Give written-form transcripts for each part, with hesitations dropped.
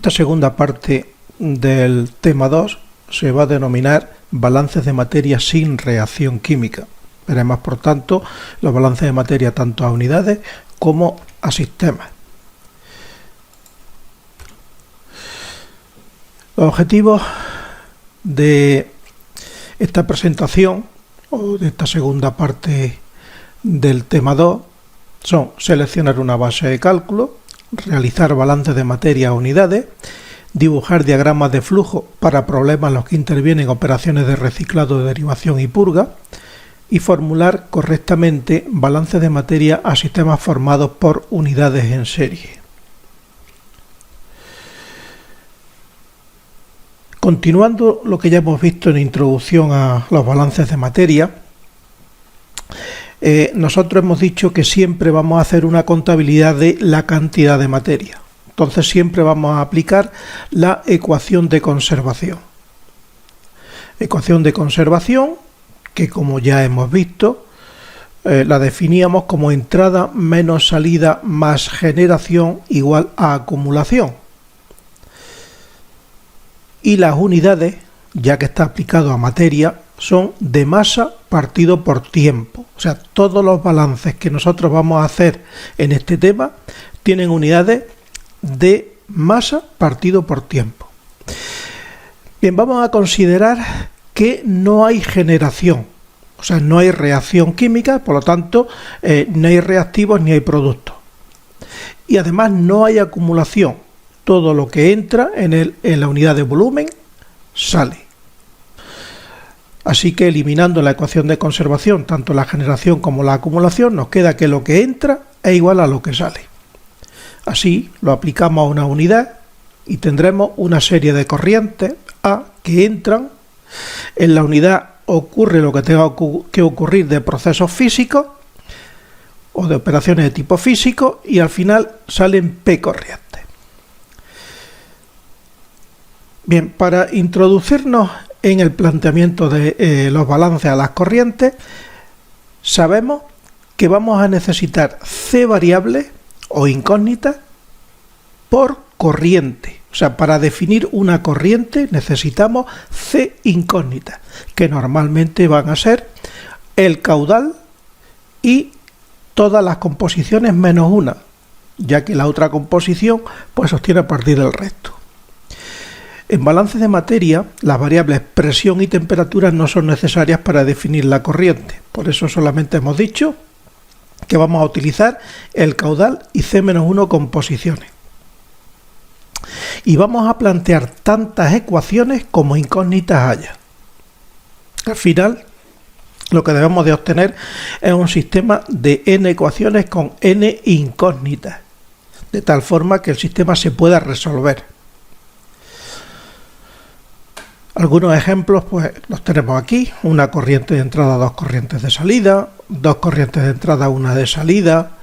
Esta segunda parte del tema 2 se va a denominar balances de materia sin reacción química. Veremos, por tanto, los balances de materia tanto a unidades como a sistemas. Los objetivos de esta presentación o de esta segunda parte del tema 2 son seleccionar una base de cálculo, realizar balances de materia a unidades, dibujar diagramas de flujo para problemas en los que intervienen operaciones de reciclado, derivación y purga, y formular correctamente balances de materia a sistemas formados por unidades en serie. Continuando lo que ya hemos visto en introducción a los balances de materia, nosotros hemos dicho que siempre vamos a hacer una contabilidad de la cantidad de materia. Entonces siempre vamos a aplicar la ecuación de conservación. Ecuación de conservación que, como ya hemos visto, la definíamos como entrada menos salida más generación igual a acumulación. Y las unidades, ya que está aplicado a materia, son de masa partido por tiempo. O sea, todos los balances que nosotros vamos a hacer en este tema tienen unidades de masa partido por tiempo. Bien, vamos a considerar que no hay generación, o sea, no hay reacción química, por lo tanto, no hay reactivos ni hay productos. Y además no hay acumulación. Todo lo que entra en la unidad de volumen sale. Así que eliminando la ecuación de conservación, tanto la generación como la acumulación, nos queda que lo que entra es igual a lo que sale. Así lo aplicamos a una unidad y tendremos una serie de corrientes A que entran. En la unidad ocurre lo que tenga que ocurrir de procesos físicos o de operaciones de tipo físico y al final salen P corrientes. Bien, para introducirnos en el planteamiento de los balances a las corrientes, sabemos que vamos a necesitar C variables o incógnitas por corriente. O sea, para definir una corriente necesitamos C incógnitas, que normalmente van a ser el caudal y todas las composiciones menos una, ya que la otra composición pues se obtiene a partir del resto. En balances de materia, las variables presión y temperatura no son necesarias para definir la corriente. Por eso solamente hemos dicho que vamos a utilizar el caudal y C-1 composiciones. Y vamos a plantear tantas ecuaciones como incógnitas haya. Al final, lo que debemos de obtener es un sistema de n ecuaciones con n incógnitas, de tal forma que el sistema se pueda resolver. Algunos ejemplos pues los tenemos aquí: una corriente de entrada, dos corrientes de salida, dos corrientes de entrada, una de salida,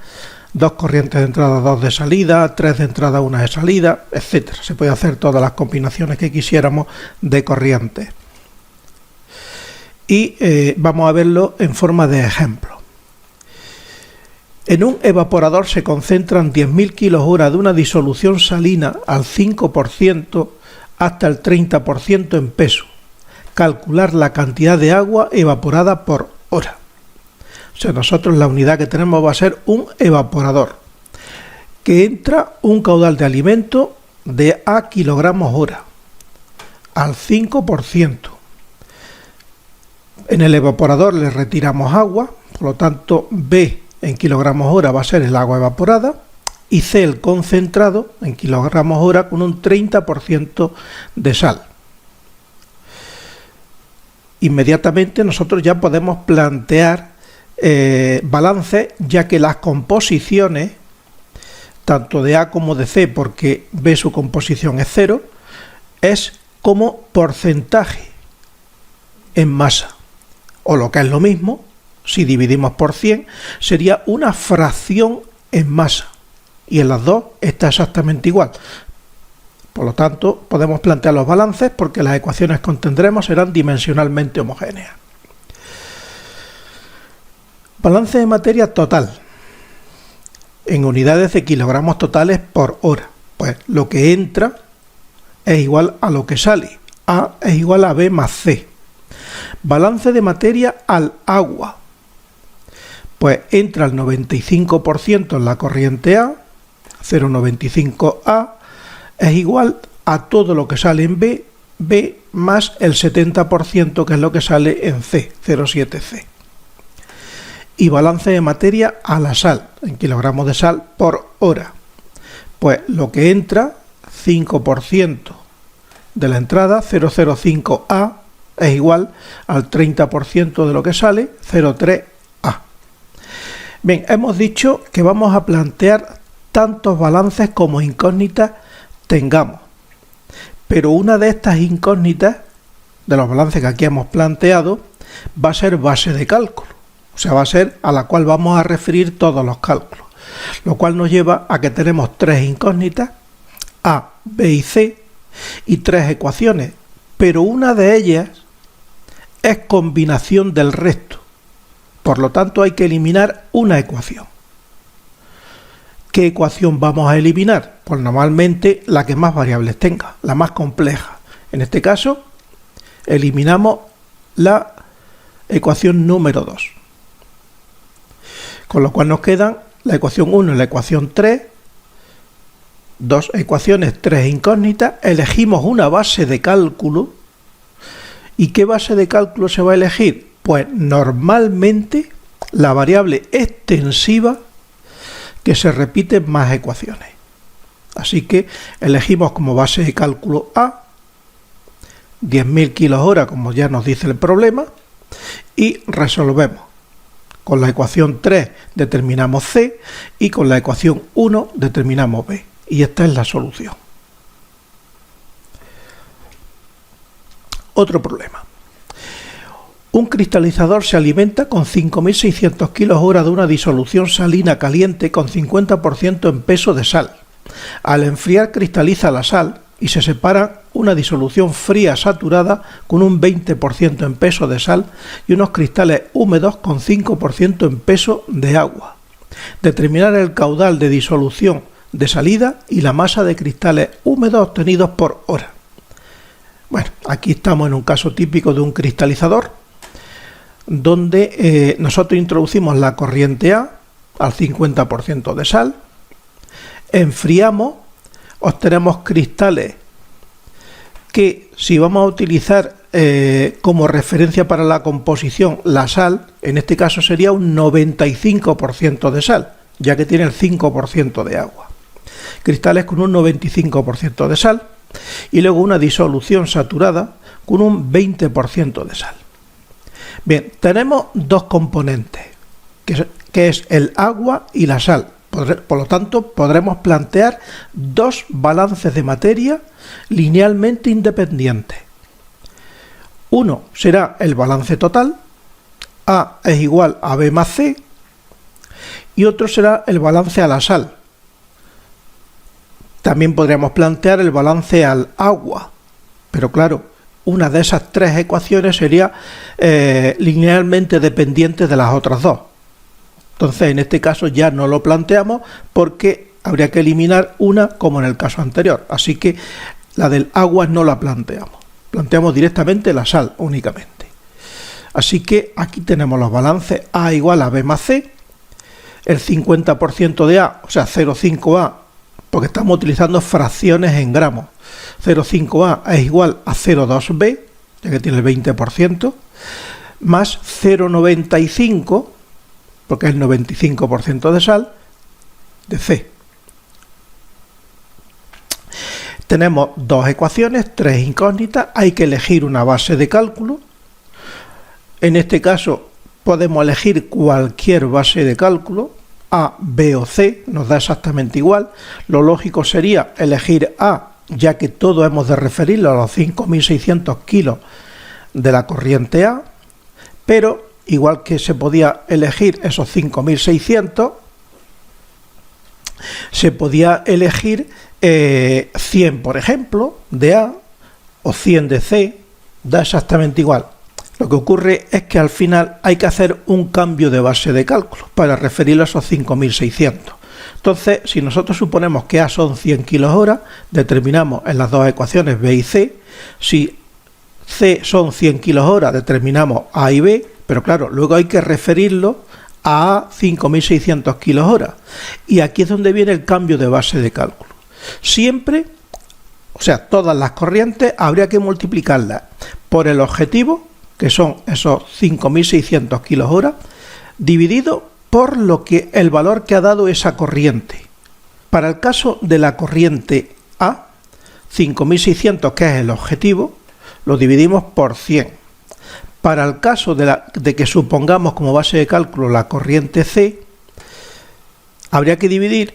dos corrientes de entrada, dos de salida, tres de entrada, una de salida, etcétera. Se puede hacer todas las combinaciones que quisiéramos de corrientes. Y vamos a verlo en forma de ejemplo. En un evaporador se concentran 10.000 kJ de una disolución salina al 5% hasta el 30% en peso. Calcular la cantidad de agua evaporada por hora. O sea, nosotros la unidad que tenemos va a ser un evaporador, que entra un caudal de alimento de A kilogramos hora, al 5%. En el evaporador le retiramos agua, por lo tanto B en kilogramos hora va a ser el agua evaporada, y C el concentrado en kilogramos hora con un 30% de sal. Inmediatamente nosotros ya podemos plantear balance, ya que las composiciones tanto de A como de C, porque B su composición es 0, es como porcentaje en masa, o lo que es lo mismo, si dividimos por 100 sería una fracción en masa, y en las dos está exactamente igual. Por lo tanto, podemos plantear los balances porque las ecuaciones que obtendremos serán dimensionalmente homogéneas. Balance de materia total en unidades de kilogramos totales por hora. Pues lo que entra es igual a lo que sale. A es igual a B más C. Balance de materia al agua. Pues entra el 95% en la corriente A, 0,95A, es igual a todo lo que sale en B, B más el 70% que es lo que sale en C, 0,7C. Y balance de materia a la sal, en kilogramos de sal por hora. Pues lo que entra, 5% de la entrada, 0,05A, es igual al 30% de lo que sale, 0,3A. Bien, hemos dicho que vamos a plantear tantos balances como incógnitas tengamos. Pero una de estas incógnitas, de los balances que aquí hemos planteado, va a ser base de cálculo. O sea, va a ser a la cual vamos a referir todos los cálculos. Lo cual nos lleva a que tenemos tres incógnitas, A, B y C, y tres ecuaciones. Pero una de ellas es combinación del resto. Por lo tanto, hay que eliminar una ecuación. ¿Qué ecuación vamos a eliminar? Pues normalmente la que más variables tenga, la más compleja. En este caso, eliminamos la ecuación número 2. Con lo cual nos quedan la ecuación 1 y la ecuación 3, dos ecuaciones, tres incógnitas. Elegimos una base de cálculo. ¿Y qué base de cálculo se va a elegir? Pues normalmente la variable extensiva que se repite en más ecuaciones. Así que elegimos como base de cálculo A, 10.000 kWh, como ya nos dice el problema, y resolvemos. Con la ecuación 3 determinamos C y con la ecuación 1 determinamos B. Y esta es la solución. Otro problema. Un cristalizador se alimenta con 5.600 kWh de una disolución salina caliente con 50% en peso de sal. Al enfriar cristaliza la sal y se separa una disolución fría saturada con un 20% en peso de sal y unos cristales húmedos con 5% en peso de agua. Determinar el caudal de disolución de salida y la masa de cristales húmedos obtenidos por hora. Bueno, aquí estamos en un caso típico de un cristalizador, donde nosotros introducimos la corriente A al 50% de sal, enfriamos, obtenemos cristales que, si vamos a utilizar como referencia para la composición la sal, en este caso sería un 95% de sal, ya que tiene el 5% de agua. Cristales con un 95% de sal y luego una disolución saturada con un 20% de sal. Bien, tenemos dos componentes, que es el agua y la sal. Por lo tanto, podremos plantear dos balances de materia linealmente independientes. Uno será el balance total, A es igual a B más C, y otro será el balance a la sal. También podríamos plantear el balance al agua, pero claro, una de esas tres ecuaciones sería linealmente dependiente de las otras dos. Entonces, en este caso ya no lo planteamos porque habría que eliminar una como en el caso anterior. Así que la del agua no la planteamos. Planteamos directamente la sal únicamente. Así que aquí tenemos los balances A igual a B más C, el 50% de A, o sea 0,5A, porque estamos utilizando fracciones en gramos. 0,5A es igual a 0,2B, ya que tiene el 20%, más 0,95, porque es el 95% de sal, de C. Tenemos dos ecuaciones, tres incógnitas, hay que elegir una base de cálculo. En este caso podemos elegir cualquier base de cálculo, A, B o C, nos da exactamente igual. Lo lógico sería elegir A, ya que todo hemos de referirlo a los 5.600 kilos de la corriente A, pero igual que se podía elegir esos 5.600, se podía elegir 100, por ejemplo, de A o 100 de C, da exactamente igual. Lo que ocurre es que al final hay que hacer un cambio de base de cálculo para referirlo a esos 5.600. Entonces, si nosotros suponemos que A son 100 kH, determinamos en las dos ecuaciones B y C. Si C son 100 kH, determinamos A y B, pero claro, luego hay que referirlo a 5600 kH. Y aquí es donde viene el cambio de base de cálculo. Siempre, o sea, todas las corrientes habría que multiplicarlas por el objetivo, que son esos 5600 kH, dividido por el valor que ha dado esa corriente. Para el caso de la corriente A, 5600, que es el objetivo, lo dividimos por 100. Para el caso de que supongamos como base de cálculo la corriente C, habría que dividir,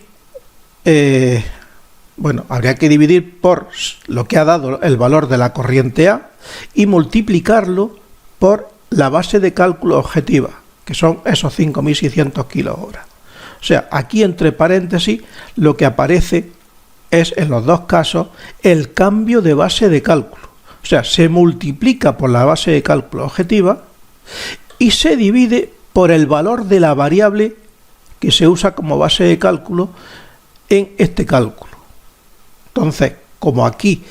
por lo que ha dado el valor de la corriente A y multiplicarlo por la base de cálculo objetiva, que son esos 5600 kH. O sea, aquí entre paréntesis lo que aparece es en los dos casos el cambio de base de cálculo. O sea, se multiplica por la base de cálculo objetiva y se divide por el valor de la variable que se usa como base de cálculo en este cálculo. Entonces, como aquí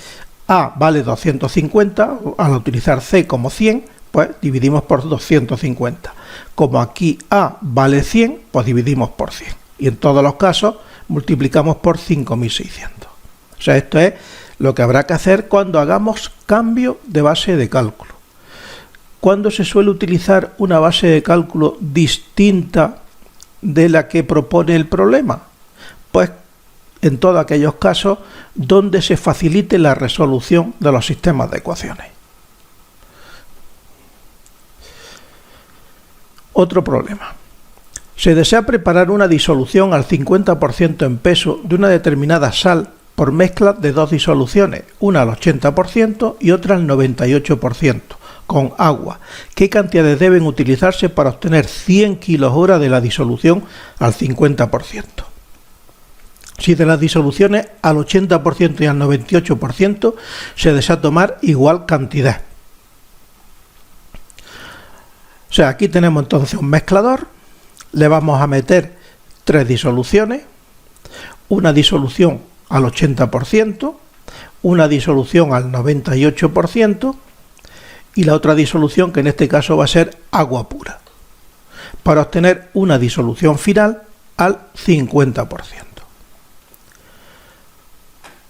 A vale 250, al utilizar C como 100, pues dividimos por 250. Como aquí A vale 100, pues dividimos por 100. Y en todos los casos multiplicamos por 5600. O sea, esto es lo que habrá que hacer cuando hagamos cambio de base de cálculo. ¿Cuándo se suele utilizar una base de cálculo distinta de la que propone el problema? Pues en todos aquellos casos donde se facilite la resolución de los sistemas de ecuaciones. Otro problema. Se desea preparar una disolución al 50% en peso de una determinada sal por mezcla de dos disoluciones, una al 80% y otra al 98%, con agua. ¿Qué cantidades deben utilizarse para obtener 100 kH de la disolución al 50%? Si de las disoluciones al 80% y al 98% se desea tomar igual cantidad. O sea, aquí tenemos entonces un mezclador, le vamos a meter tres disoluciones, una disolución al 80%, una disolución al 98% y la otra disolución, que en este caso va a ser agua pura, para obtener una disolución final al 50%.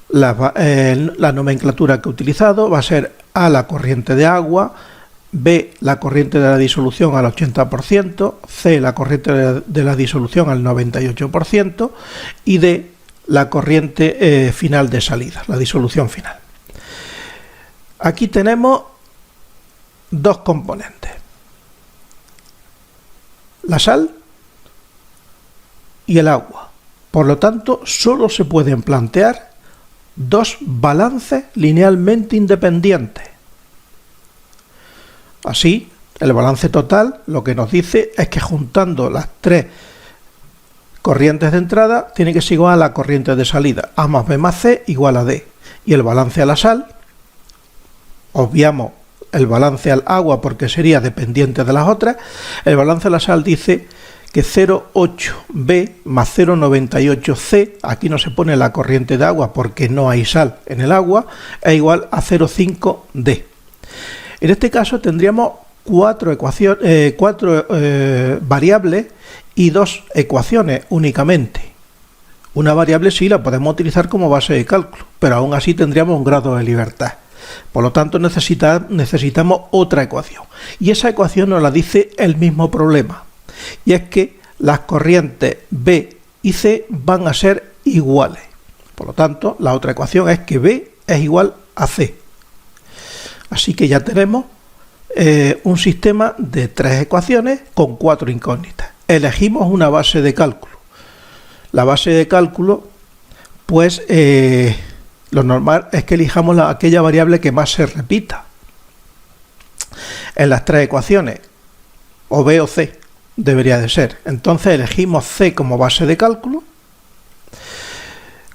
La nomenclatura que he utilizado va a ser A la corriente de agua, B la corriente de la disolución al 80%, C la corriente de la disolución al 98% y D la corriente final de salida, la disolución final. Aquí tenemos dos componentes, la sal y el agua. Por lo tanto, solo se pueden plantear dos balances linealmente independientes. Así, el balance total lo que nos dice es que juntando las tres corrientes de entrada tiene que ser igual a la corriente de salida. A más B más C igual a D. Y el balance a la sal, obviamos el balance al agua porque sería dependiente de las otras, el balance a la sal dice que 0,8B más 0,98C, aquí no se pone la corriente de agua porque no hay sal en el agua, es igual a 0,5D. En este caso tendríamos cuatro variables y dos ecuaciones únicamente. Una variable sí la podemos utilizar como base de cálculo, pero aún así tendríamos un grado de libertad. Por lo tanto necesitamos otra ecuación. Y esa ecuación nos la dice el mismo problema. Y es que las corrientes B y C van a ser iguales. Por lo tanto, la otra ecuación es que B es igual a C. Así que ya tenemos un sistema de tres ecuaciones con cuatro incógnitas. Elegimos una base de cálculo. La base de cálculo, pues lo normal es que elijamos aquella variable que más se repita en las tres ecuaciones, o B o C debería de ser. Entonces elegimos C como base de cálculo.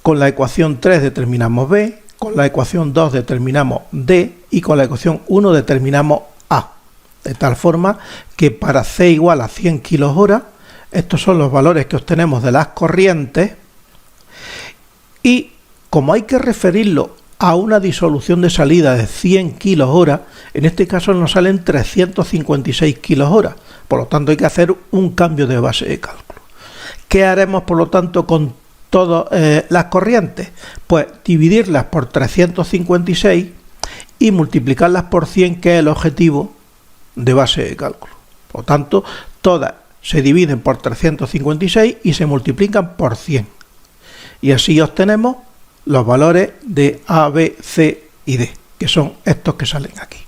Con la ecuación 3 determinamos B, con la ecuación 2 determinamos D y con la ecuación 1 determinamos A. De tal forma que para C igual a 100 kH Estos son los valores que obtenemos de las corrientes y como hay que referirlo a una disolución de salida de 100 kH, en este caso nos salen 356 kH, por lo tanto hay que hacer un cambio de base de cálculo. ¿Qué haremos por lo tanto con todas las corrientes? Pues dividirlas por 356 y multiplicarlas por 100, que es el objetivo de base de cálculo. Por lo tanto, todas se dividen por 356 y se multiplican por 100. Y así obtenemos los valores de A, B, C y D, que son estos que salen aquí.